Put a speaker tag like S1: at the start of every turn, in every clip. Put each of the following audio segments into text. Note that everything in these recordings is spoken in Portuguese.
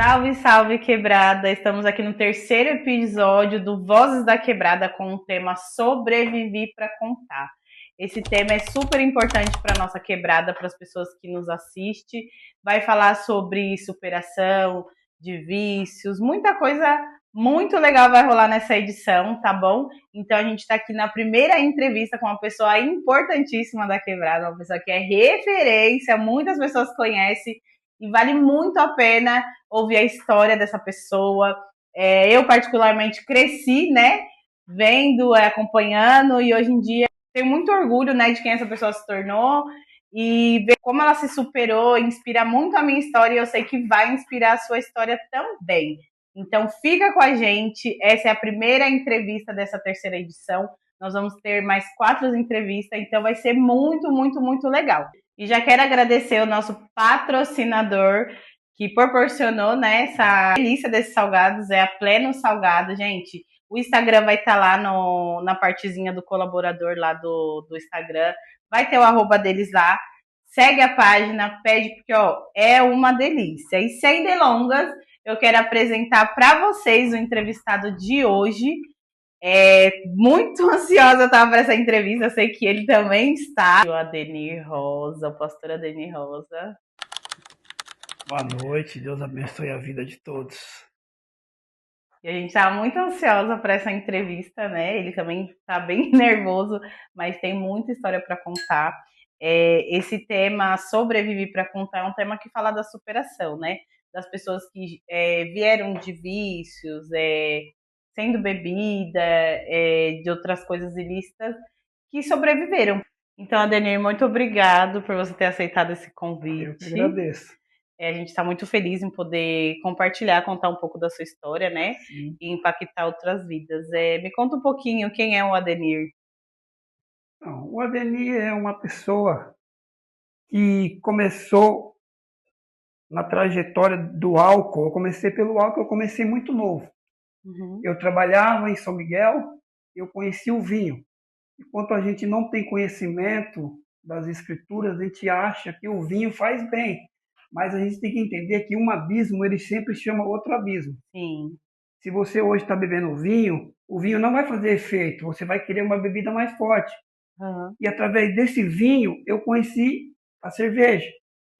S1: Salve, salve, quebrada! Estamos aqui no terceiro episódio do Vozes da Quebrada com o tema Sobrevivi para Contar. Esse tema é super importante para nossa quebrada, para as pessoas que nos assistem. Vai falar sobre superação, de vícios, muita coisa muito legal vai rolar nessa edição, tá bom? Então a gente está aqui na primeira entrevista com uma pessoa importantíssima da quebrada, uma pessoa que é referência, muitas pessoas conhecem e vale muito a pena ouvir a história dessa pessoa. Eu, particularmente, cresci, né? Vendo, acompanhando, e hoje em dia tenho muito orgulho, né, de quem essa pessoa se tornou e ver como ela se superou, inspira muito a minha história e eu sei que vai inspirar a sua história também. Então, fica com a gente. Essa é a primeira entrevista dessa terceira edição. Nós vamos ter mais 4 entrevistas, então vai ser muito, muito, muito legal. E já quero agradecer o nosso patrocinador que proporcionou, né, essa delícia desses salgados, é a Pleno Salgado, gente. O Instagram vai estar lá na partezinha do colaborador lá do Instagram. Vai ter o arroba deles lá. Segue a página, pede, porque ó, é uma delícia. E sem delongas, eu quero apresentar para vocês o entrevistado de hoje. Muito ansiosa eu estava para essa entrevista, eu sei que ele também está. O Adenir Rosa, o pastor Adenir Rosa.
S2: Boa noite, Deus abençoe a vida de todos.
S1: E a gente estava muito ansiosa para essa entrevista, né? Ele também está bem nervoso, mas tem muita história para contar. Esse tema, Sobreviver para Contar, é um tema que fala da superação, né? Das pessoas que vieram de vícios, sendo bebida, de outras coisas ilícitas, que sobreviveram. Então, Adenir, muito obrigado por você ter aceitado esse
S2: Eu que
S1: convite.
S2: agradeço.
S1: A gente está muito feliz em poder compartilhar, contar um pouco da sua história, né?
S2: Sim.
S1: E impactar outras vidas. Me conta um pouquinho quem é o Adenir.
S2: Então, o Ademir é uma pessoa que começou na trajetória do álcool. Eu comecei pelo álcool, eu comecei muito novo.
S1: Uhum.
S2: Eu trabalhava em São Miguel, eu conheci o vinho. Enquanto a gente não tem conhecimento das escrituras, a gente acha que o vinho faz bem. Mas a gente tem que entender que um abismo, ele sempre chama outro abismo.
S1: Sim.
S2: Se você hoje está bebendo vinho, o vinho não vai fazer efeito, você vai querer uma bebida mais forte.
S1: Uhum.
S2: E através desse vinho eu conheci a cerveja.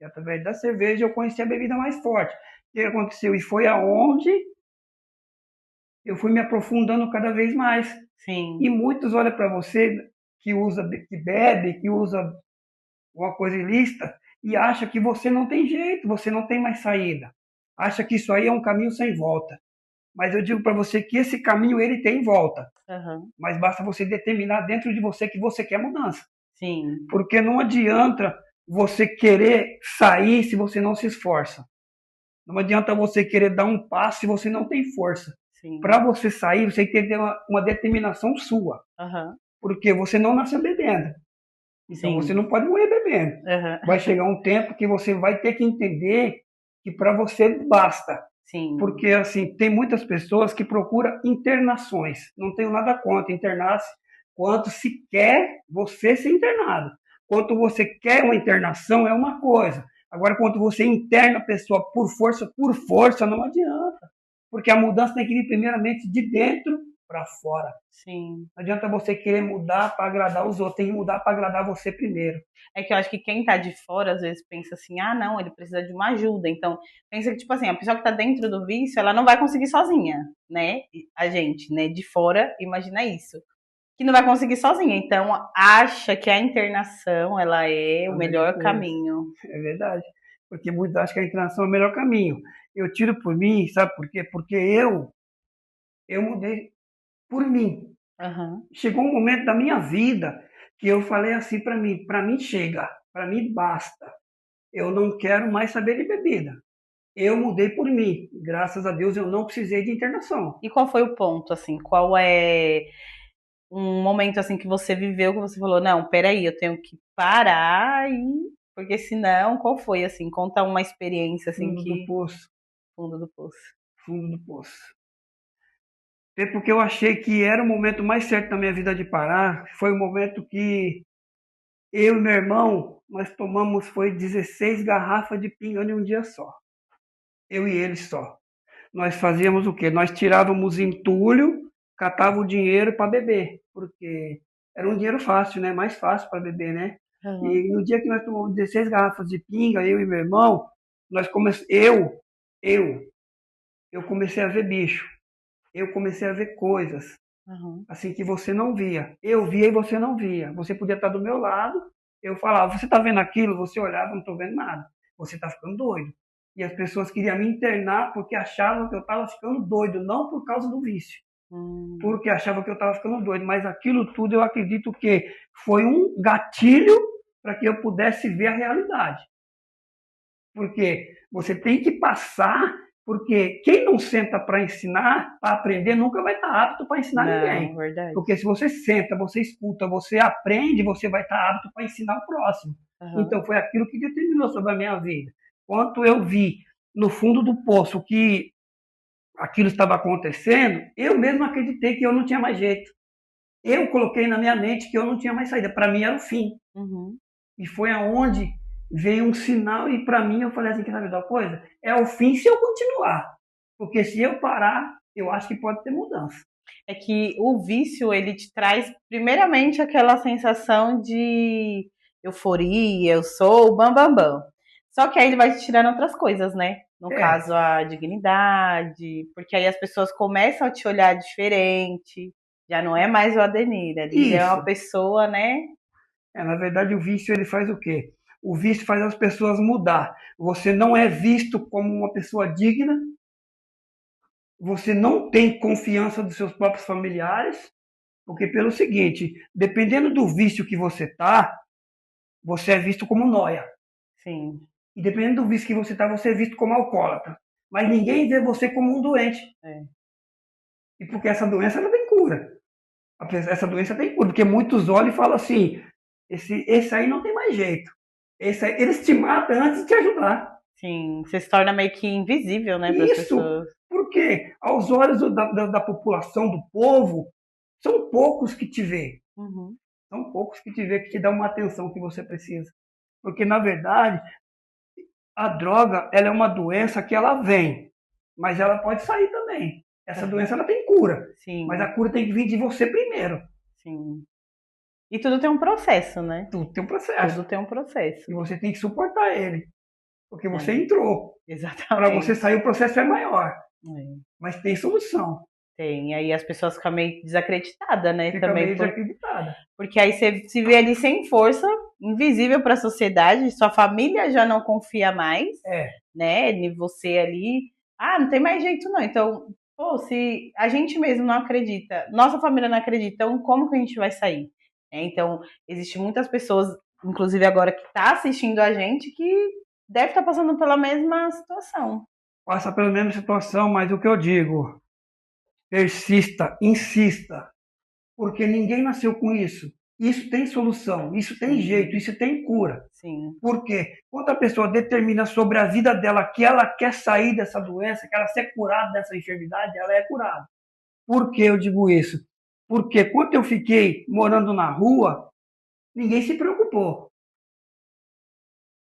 S2: E através da cerveja eu conheci a bebida mais forte. O que aconteceu? E foi aonde eu fui me aprofundando cada vez mais.
S1: Sim.
S2: E muitos olham para você que usa, que bebe, que usa uma coisa ilícita e acha que você não tem jeito, você não tem mais saída. Acha que isso aí é um caminho sem volta. Mas eu digo para você que esse caminho ele tem volta.
S1: Uhum.
S2: Mas basta você determinar dentro de você que você quer mudança.
S1: Sim.
S2: Porque não adianta você querer sair se você não se esforça. Não adianta você querer dar um passo se você não tem força.
S1: Sim.
S2: Para você sair, você tem que ter uma determinação sua.
S1: Uhum.
S2: Porque você não nasceu bebendo. Então você
S1: Sim.
S2: não pode morrer bebendo.
S1: Uhum.
S2: Vai chegar um tempo que você vai ter que entender que para você basta.
S1: Sim.
S2: Porque assim, tem muitas pessoas que procuram internações. Não tenho nada contra internar-se, quanto se quer você ser internado. Quanto você quer uma internação é uma coisa. Agora, quando você interna a pessoa por força, não adianta. Porque a mudança tem que vir primeiramente de dentro para fora.
S1: Sim.
S2: Não adianta você querer mudar para agradar os outros, tem que mudar para agradar você primeiro.
S1: É que eu acho que quem tá de fora às vezes pensa assim, ah, não, ele precisa de uma ajuda. Então, pensa que, tipo assim, a pessoa que tá dentro do vício, ela não vai conseguir sozinha, né? A gente, né, de fora, imagina isso. Que não vai conseguir sozinha. Então, acha que a internação, ela é o
S2: A melhor
S1: melhor
S2: coisa.
S1: caminho.
S2: É verdade. Porque muitos acham que a internação é o melhor caminho. Eu tiro por mim, sabe por quê? Porque eu mudei por mim.
S1: Aham.
S2: Chegou um momento da minha vida que eu falei assim para mim chega, para mim basta. Eu não quero mais saber de bebida. Eu mudei por mim. Graças a Deus eu não precisei de internação.
S1: E qual foi o ponto, assim? Qual é um momento, assim, que você viveu, que você falou, não, peraí, eu tenho que parar e... Porque senão, qual foi, assim? Conta uma experiência, assim,
S2: Fundo do
S1: que...
S2: poço,
S1: Fundo do poço.
S2: fundo do poço. Até porque eu achei que era o momento mais certo da minha vida de parar. Foi o momento que eu e meu irmão, nós tomamos foi 16 garrafas de pinga em um dia só. eu e ele só. Nós fazíamos o quê? Nós tirávamos entulho, catava o dinheiro para beber, porque era um dinheiro fácil, né? Mais fácil para beber, né?
S1: Aham,
S2: E no dia que nós tomamos 16 garrafas de pinga, eu e meu irmão, nós comece... eu, eu comecei a ver bicho, eu comecei a ver coisas,
S1: aham.
S2: assim, que você não via. Eu via e você não via. Você podia estar do meu lado, eu falava, você está vendo aquilo? Você olhava, não estou vendo nada. Você está ficando doido. E as pessoas queriam me internar porque achavam que eu estava ficando doido, não por causa do vício,
S1: Hum,
S2: porque achavam que eu estava ficando doido. Mas aquilo tudo eu acredito que foi um gatilho para que eu pudesse ver a realidade. Porque você tem que passar, porque quem não senta para ensinar, para aprender, nunca vai estar apto para ensinar
S1: não,
S2: ninguém.
S1: verdade.
S2: Porque se você senta, você escuta, você aprende, você vai estar apto para ensinar o próximo.
S1: Aham.
S2: Então foi aquilo que determinou sobre a minha vida. Quando eu vi no fundo do poço que aquilo estava acontecendo, eu mesmo acreditei que eu não tinha mais jeito. Eu coloquei na minha mente que eu não tinha mais saída. Para mim era o fim.
S1: Uhum.
S2: E foi aonde veio um sinal e para mim eu falei assim, que sabe da coisa? É o fim se eu continuar. Porque se eu parar, eu acho que pode ter mudança.
S1: É que o vício, ele te traz, primeiramente, aquela sensação de euforia, eu sou o bam, bam, bam. Só que aí ele vai te tirando outras coisas, né? No
S2: É,
S1: caso, a dignidade, porque aí as pessoas começam a te olhar diferente, já não é mais o Adenir, ali já é uma
S2: isso.
S1: pessoa, né?
S2: Na verdade, o vício ele faz o quê? O vício faz as pessoas mudar. Você não é visto como uma pessoa digna, você não tem confiança dos seus próprios familiares, porque pelo seguinte, dependendo do vício que você é visto como nóia.
S1: Sim,
S2: E dependendo do vício que você é visto como alcoólatra. Mas ninguém vê você como um doente.
S1: é.
S2: E porque essa doença ela tem cura. Essa doença tem cura. Porque muitos olham e falam assim: esse aí não tem mais jeito. Esse aí, eles te matam antes de te ajudar.
S1: Sim, você se torna meio que invisível, né, para as
S2: Isso
S1: pessoas.
S2: porque, aos olhos da população, do povo, são poucos que te vê.
S1: Uhum.
S2: São poucos que te vê, que te dão uma atenção que você precisa. Porque, na verdade, a droga ela é uma doença que ela vem, mas ela pode sair também. Essa doença ela tem cura, mas a
S1: Sim,
S2: cura tem que vir de você primeiro.
S1: sim. E tudo tem um processo, né?
S2: Tudo tem um processo
S1: Tudo tem um processo.
S2: e você tem que suportar ele, porque você
S1: É,
S2: entrou. Para você
S1: exatamente.
S2: sair o processo é maior,
S1: É,
S2: mas tem solução.
S1: tem. Aí as pessoas ficam meio desacreditadas, né?
S2: Fica meio
S1: Também
S2: desacreditada.
S1: porque aí você se vê ali sem força, invisível para a sociedade, sua família já não confia mais,
S2: É,
S1: né? Em você ali. Ah, não tem mais jeito não. Então, pô, se a gente mesmo não acredita, nossa família não acredita, então como que a gente vai sair? Então, existem muitas pessoas, inclusive agora que está assistindo a gente, que deve estar passando pela mesma situação.
S2: passa pela mesma situação, mas o que eu digo, persista, insista, porque ninguém nasceu com isso. Isso tem solução, isso tem jeito,
S1: Sim,
S2: isso tem cura.
S1: sim.
S2: Porque quando a pessoa determina sobre a vida dela que ela quer sair dessa doença, que ela ser curada dessa enfermidade, ela é curada. Por que eu digo isso? Porque quando eu fiquei morando na rua, ninguém se preocupou.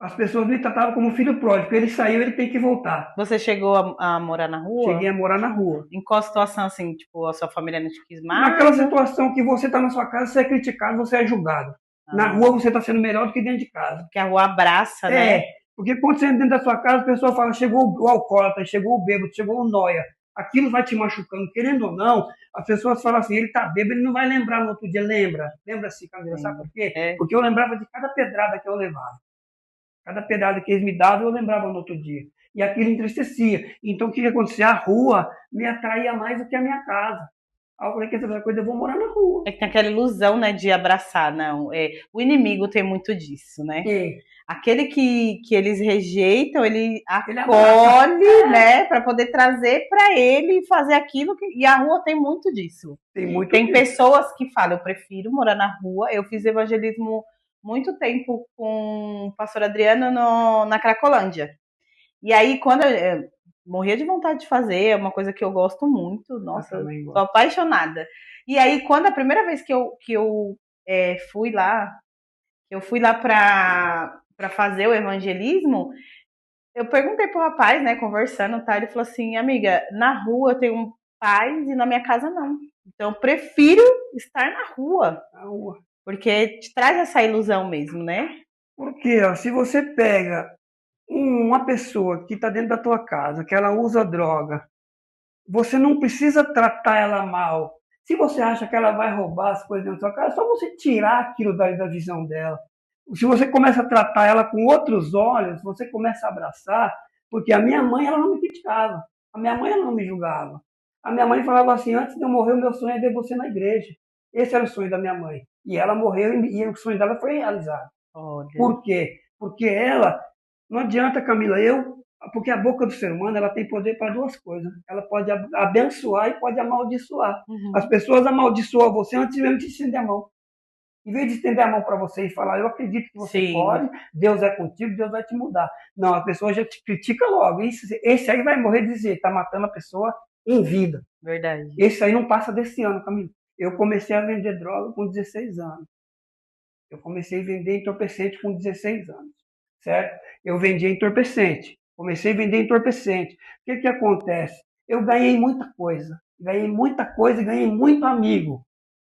S2: As pessoas me tratavam como filho pródigo. Ele saiu, ele tem que voltar.
S1: Você chegou a morar na
S2: Cheguei
S1: rua?
S2: a morar na rua.
S1: Em qual situação, assim, tipo, a sua família não te quis
S2: Naquela
S1: mais?
S2: situação que você está na sua casa, você é criticado, você é julgado. Na
S1: Ah,
S2: rua você está sendo melhor do que dentro de casa.
S1: que a rua abraça, né?
S2: É, porque quando você entra dentro da sua casa, a pessoa fala, chegou o alcoólatra, chegou o bêbado, chegou o nóia. Aquilo vai te machucando, querendo ou não, as pessoas falam assim, ele tá bêbado, ele não vai lembrar no outro dia. Lembra-se, Camila, sabe
S1: Sim.
S2: por quê?
S1: É,
S2: Porque eu lembrava de cada pedrada que eu levava. Cada pedrada que eles me davam, eu lembrava no outro dia. E aquilo entristecia. Então, o que acontecia? A rua me atraía mais do que a minha casa. Aí eu falei, quer saber uma coisa? Eu vou morar na rua.
S1: é que tem aquela ilusão, né, de abraçar, não. É, o inimigo tem muito disso, né?
S2: E
S1: Aquele que eles rejeitam, ele
S2: ele abraça.
S1: acolhe, né, para poder trazer para ele e fazer aquilo que. E a rua tem muito disso.
S2: Tem muito
S1: Tem
S2: disso.
S1: pessoas que falam, eu prefiro morar na rua. Eu fiz evangelismo muito tempo com o pastor Adriano na Cracolândia. E aí, quando eu morria de vontade de fazer, é uma coisa que eu gosto muito,
S2: Eu
S1: nossa,
S2: também
S1: sou
S2: gosto.
S1: apaixonada. E aí, quando a primeira vez que eu fui lá, eu fui lá para fazer o evangelismo, Eu perguntei pro rapaz, né, conversando, tá? Ele falou assim, amiga, na rua eu tenho paz e na minha casa não. Então eu prefiro estar na rua,
S2: Na rua.
S1: porque te traz essa ilusão mesmo, né?
S2: Porque, ó, se você pega uma pessoa que está dentro da tua casa, que ela usa droga, você não precisa tratar ela mal. Se você acha que ela vai roubar as coisas dentro da sua casa, é só você tirar aquilo da visão dela. Se você começa a tratar ela com outros olhos, você começa a abraçar, porque a minha mãe ela não me criticava, a minha mãe ela não me julgava. A minha mãe falava assim, antes de eu morrer, o meu sonho é ver você na igreja. Esse era o sonho da minha mãe. E ela morreu e o sonho dela foi realizado.
S1: Olha,
S2: Por quê? Porque ela, não adianta, Camila, porque a boca do ser humano ela tem poder para duas coisas. Ela pode abençoar e pode amaldiçoar. As
S1: uhum.
S2: pessoas amaldiçoam você antes mesmo de estender a mão. Em vez de estender a mão para você e falar, eu acredito que você
S1: Sim,
S2: pode, Deus é contigo, Deus vai te mudar. Não, a pessoa já te critica logo. Esse aí vai morrer de dizer, está matando a pessoa em vida.
S1: verdade.
S2: Esse aí não passa desse ano, Camila. Eu comecei a vender droga com 16 anos. Eu comecei a vender entorpecente com 16 anos, certo? Eu vendia entorpecente. Comecei a vender entorpecente. O que que acontece? Eu ganhei muita coisa e ganhei muito amigo.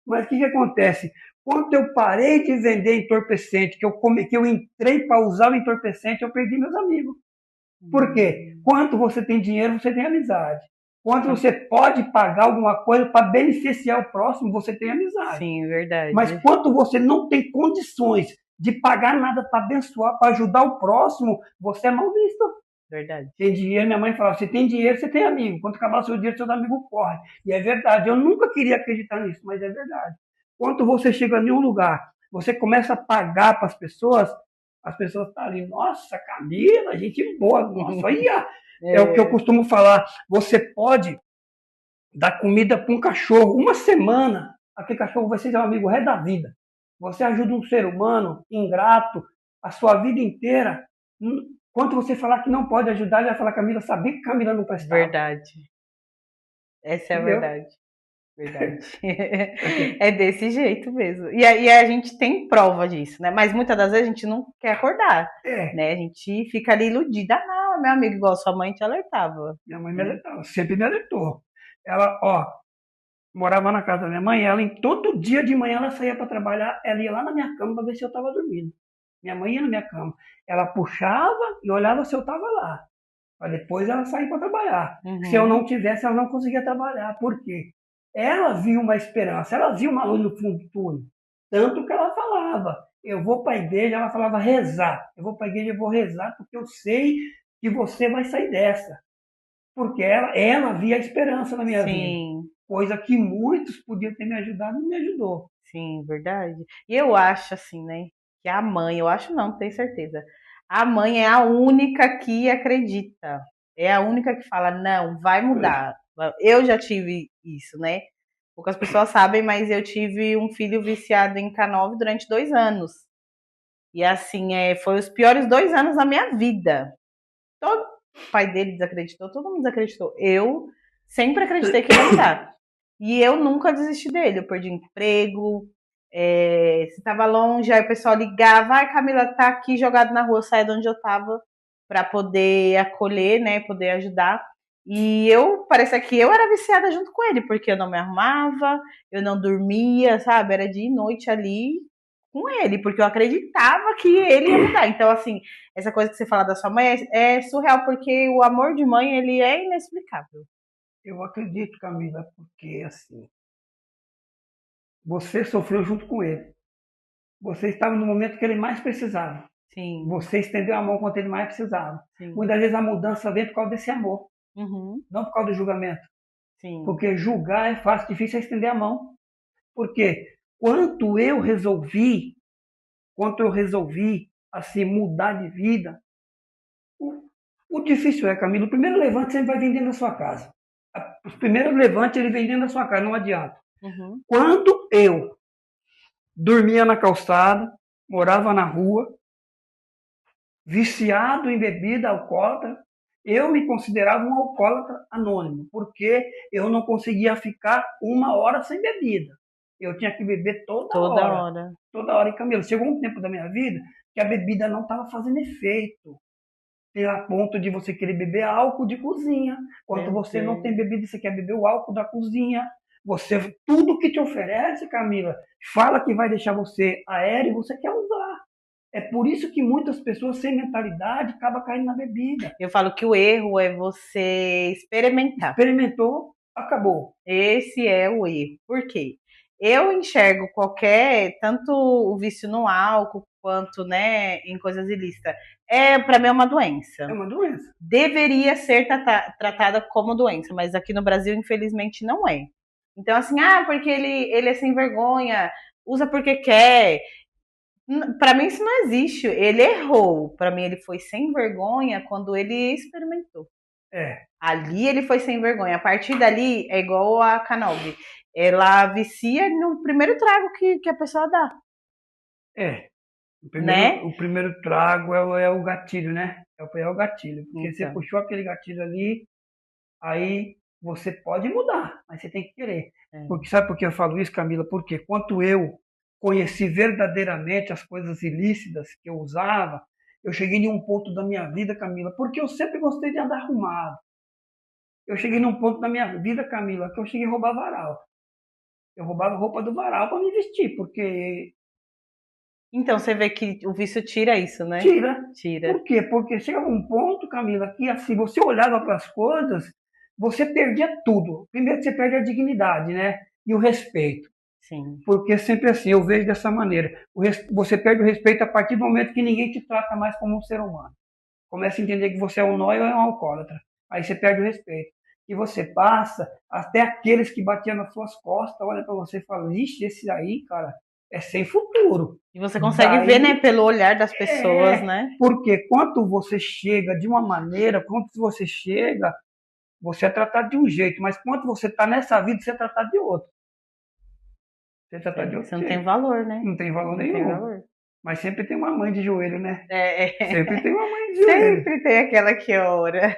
S2: Mas o que que acontece? Quando eu parei de vender entorpecente, que eu entrei para usar o entorpecente, eu perdi meus amigos. Por quê?
S1: Hum,
S2: Quanto você tem dinheiro, você tem amizade. Quanto você pode pagar alguma coisa para beneficiar o próximo, você tem amizade.
S1: sim,
S2: Mas
S1: verdade.
S2: quanto você não tem condições de pagar nada para abençoar, para ajudar o próximo, você é mal visto.
S1: Verdade.
S2: Tem dinheiro, minha mãe falava, você tem dinheiro, você tem amigo. Quando acabar o seu dinheiro, seus amigos correm. E é verdade, eu nunca queria acreditar nisso, mas é verdade. Quando você chega em um lugar, você começa a pagar para as pessoas estão ali, nossa, Camila, gente boa, nossa, olha, é o que eu
S1: É,
S2: costumo falar, você pode dar comida para um cachorro uma semana, aquele cachorro vai ser seu amigo o resto da vida. Você ajuda um ser humano ingrato a sua vida inteira. Quando você falar que não pode ajudar, ele vai falar, Camila, sabia que Camila não prestava.
S1: verdade. Essa é a
S2: Entendeu?
S1: verdade. Verdade. É desse jeito mesmo. E a gente tem prova disso, né? Mas muitas das vezes a gente não quer acordar,
S2: É,
S1: né? A gente fica ali iludida. Ah, não, meu amigo, igual sua mãe te alertava,
S2: minha mãe me
S1: né?
S2: alertava, sempre me alertou. Ela, ó, morava na casa da minha mãe, ela, em todo dia de manhã, ela saía para trabalhar, ela ia lá na minha cama para ver se eu estava dormindo. Minha mãe ia na minha cama. Ela puxava e olhava se eu estava lá. Para depois ela sair para trabalhar. Se eu não
S1: Uhum.
S2: tivesse, ela não conseguia trabalhar. Por quê? Ela viu uma esperança, ela viu uma luz no fundo do túnel. Tanto que ela falava, eu vou para a igreja, ela falava rezar. Eu vou para a igreja, eu vou rezar, porque eu sei que você vai sair dessa. Porque ela via a esperança na minha vida.
S1: Sim,
S2: Coisa que muitos podiam ter me ajudado, não me ajudou.
S1: sim, verdade. E eu acho assim, né? Que a mãe, eu acho não, tenho certeza. A mãe é a única que acredita. É a única que fala, não, vai mudar. Eu já tive isso, né? Poucas pessoas sabem, mas eu tive um filho viciado em K9 durante 2 anos. E assim, foi os piores 2 anos da minha vida. Todo o pai dele desacreditou, todo mundo desacreditou. Eu sempre acreditei que ele ia mudar. E eu nunca desisti dele. Eu perdi emprego, se tava longe, aí o pessoal ligava, ai Camila, tá aqui jogado na rua, sai de onde eu tava para poder acolher, né, poder ajudar. E eu, parecia que eu era viciada junto com ele, porque eu não me arrumava, eu não dormia, sabe? Era dia e noite ali com ele, porque eu acreditava que ele ia mudar. Então, assim, essa coisa que você fala da sua mãe é surreal, porque o amor de mãe, ele é inexplicável.
S2: Eu acredito, Camila, porque assim, você sofreu junto com ele. Você estava no momento que ele mais precisava.
S1: Sim,
S2: Você estendeu a mão quando ele mais precisava.
S1: sim.
S2: Muitas vezes a mudança vem por causa desse amor,
S1: Uhum,
S2: não por causa do julgamento.
S1: sim.
S2: Porque julgar é fácil, difícil é estender a mão. Porque quanto eu resolvi, quanto eu resolvi assim mudar de vida, o, o difícil é, Camilo, o primeiro levante sempre vai vendendo a sua casa. Os primeiros levantes ele vem dentro da sua casa, não adianta.
S1: Uhum.
S2: Quando eu dormia na calçada, morava na rua, viciado em bebida alcoólatra, eu me considerava um alcoólatra anônimo, porque eu não conseguia ficar uma hora sem bebida. Eu tinha que beber
S1: Toda hora.
S2: toda hora. E Camilo, chegou um tempo da minha vida que a bebida não estava fazendo efeito. tem a ponto de você querer beber álcool de cozinha. Quando você não tem bebida, você quer beber o álcool da cozinha. Você, tudo que te oferece, Camila, fala que vai deixar você aéreo, você quer usar. É por isso que muitas pessoas sem mentalidade acabam caindo na bebida.
S1: Eu falo que o erro é você experimentar.
S2: Experimentou, acabou.
S1: Esse é o erro. Por quê? Eu enxergo tanto o vício no álcool quanto, né, em coisas ilícitas, para mim é uma doença.
S2: É uma doença.
S1: Deveria ser tratada como doença, mas aqui no Brasil, infelizmente, não é. Então, assim, porque ele é sem vergonha, usa porque quer. Para mim, isso não existe. Ele errou. Para mim, ele foi sem vergonha quando ele experimentou.
S2: É.
S1: Ali ele foi sem vergonha. A partir dali, é igual a Canobi. Ela vicia no primeiro trago que a pessoa dá.
S2: É.
S1: Né?
S2: O primeiro trago é o gatilho, né? É o gatilho. Porque você puxou aquele gatilho ali, aí você pode mudar, mas você tem que querer. Porque sabe por que eu falo isso, Camila? Porque quando eu conheci verdadeiramente as coisas ilícitas que eu usava, eu cheguei em um ponto da minha vida, Camila, porque eu sempre gostei de andar arrumado. Eu cheguei num ponto da minha vida, Camila, que eu cheguei a roubar varal. Eu roubava roupa do varal para me vestir, porque
S1: Então você vê que o vício tira isso, né?
S2: Tira. Por quê? Porque chega um ponto, Camila, que assim, você olhava para as coisas, você perdia tudo. Primeiro você perde a dignidade, né? E o respeito.
S1: Sim.
S2: Porque sempre assim, eu vejo dessa maneira. Você perde o respeito a partir do momento que ninguém te trata mais como um ser humano. Começa a entender que você é um nóia ou é um alcoólatra. Aí você perde o respeito. E você passa, até aqueles que batiam nas suas costas, olha para você e fala, ixi, esse aí, cara, é sem futuro.
S1: E você consegue ver, né, pelo olhar das pessoas, né?
S2: Porque quando você chega de uma maneira, quando você chega, você é tratado de um jeito, mas quando você está nessa vida, você é tratado de outro. Você é tratado de outro
S1: Você não
S2: jeito.
S1: tem valor, né?
S2: Não tem valor nenhum.
S1: Tem valor.
S2: Mas sempre tem uma mãe de joelho, né? Sempre tem uma mãe de
S1: joelho.
S2: joelho.
S1: Sempre tem aquela que ora.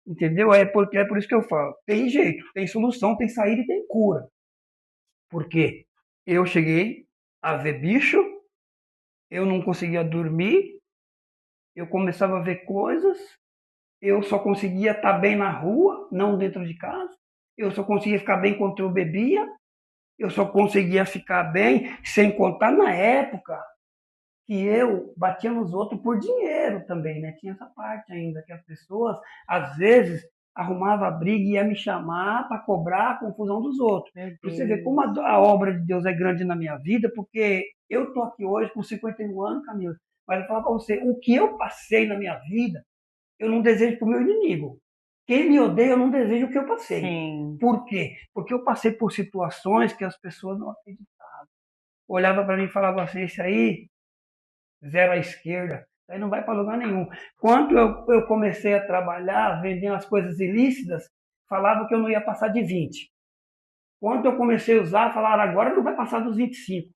S2: Entendeu? É por isso que eu falo. Tem jeito, tem solução, tem saída e tem cura. Por quê? Eu cheguei a ver bicho, eu não conseguia dormir, eu começava a ver coisas, eu só conseguia estar bem na rua, não dentro de casa, eu só conseguia ficar bem quando eu bebia, eu só conseguia ficar bem, sem contar na época que eu batia nos outros por dinheiro também, né? Tinha essa parte ainda, que as pessoas, às vezes, arrumavam a briga e ia me chamar para cobrar a confusão dos outros. Você vê como a obra de Deus é grande na minha vida, porque eu estou aqui hoje com 51 anos, Camila, mas eu falo para você, o que eu passei na minha vida, eu não desejo para o meu inimigo. Quem me odeia, eu não desejo o que eu passei.
S1: Sim.
S2: Por quê? Porque eu passei por situações que as pessoas não acreditavam. Olhava para mim e falava assim, isso aí, zero à esquerda, aí não vai para lugar nenhum. Quando eu comecei a trabalhar, vendendo as coisas ilícitas, falava que eu não ia passar de 20. Quando eu comecei a usar, falaram, agora não vai passar dos 25.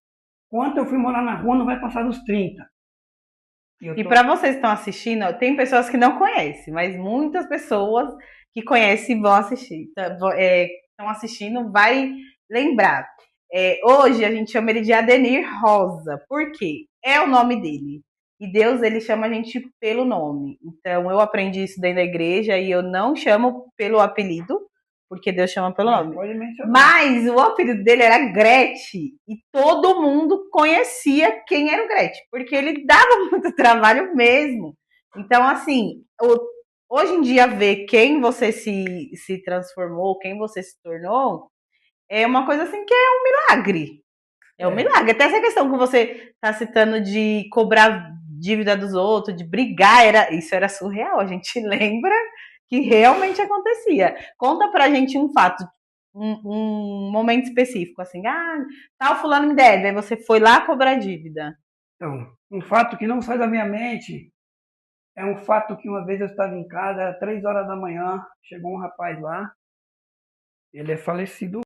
S2: Quando eu fui morar na rua, não vai passar dos 30.
S1: E para vocês que estão assistindo, tem pessoas que não conhecem, mas muitas pessoas que conhecem vão assistir. Estão assistindo, vai lembrar. Hoje a gente chama ele de Adenir Rosa. Por quê? É o nome dele. E Deus, ele chama a gente pelo nome. Então, eu aprendi isso dentro da igreja e eu não chamo pelo apelido, porque Deus chama pelo nome. Mas o apelido dele era Gretchen e todo mundo conhecia quem era o Gretchen, porque ele dava muito trabalho mesmo. Então, assim, hoje em dia, ver quem você se transformou, quem você se tornou, é uma coisa assim que é um milagre. É um milagre. Até essa questão que você está citando de cobrar dívida dos outros, de brigar, isso era surreal. A gente lembra que realmente acontecia. Conta pra gente um fato, um momento específico, assim, tal fulano me deve, aí você foi lá cobrar dívida.
S2: Então, um fato que não sai da minha mente é um fato que uma vez eu estava em casa, era 3 horas da manhã, chegou um rapaz lá, ele é falecido